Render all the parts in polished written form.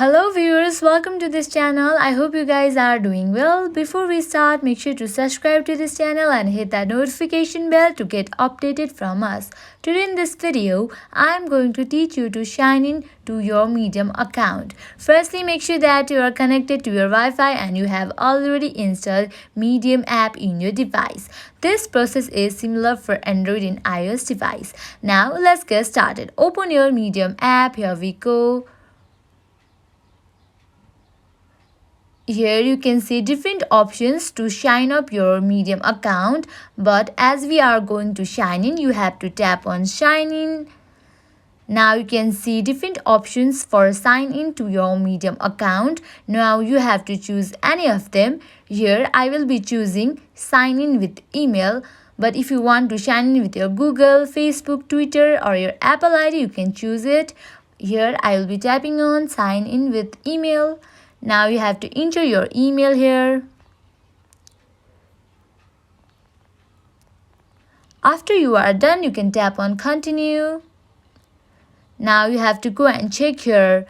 Hello viewers, welcome to this channel. I hope you guys are doing well. Before we start, make sure to subscribe to this channel and hit that notification bell to get updated from us. Today in this video, I am going to teach you to sign in to your Medium account. Firstly, make sure that you are connected to your Wi-Fi and you have already installed Medium app in your device. This process is similar for Android and iOS device. Now let's get started. Open your Medium app. Here we go. Here you can see different options to sign up your Medium account, but as we are going to sign in, you have to tap on sign in. Now you can see different options for sign in to your Medium account. Now you have to choose any of them. Here I will be choosing sign in with email, but if you want to sign in with your Google, Facebook, Twitter or your Apple ID, you can choose it. Here I will be tapping on sign in with email. Now you have to enter your email here. After you are done, you can tap on continue. Now you have to go and check your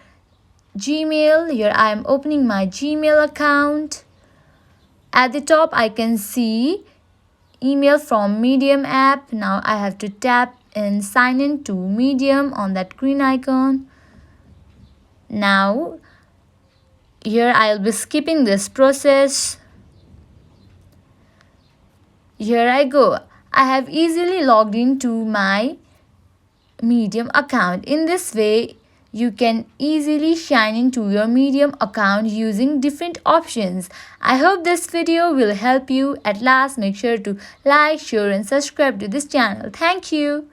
Gmail. Here I am opening my Gmail account. At the top I can see email from Medium app. Now I have to tap and sign in to Medium on that green icon. Now here I'll be skipping this process. Here I go. I have easily logged into my Medium account. In this way, you can easily sign into your Medium account using different options. I hope this video will help you. At last, make sure to like, share and subscribe to this channel. Thank you.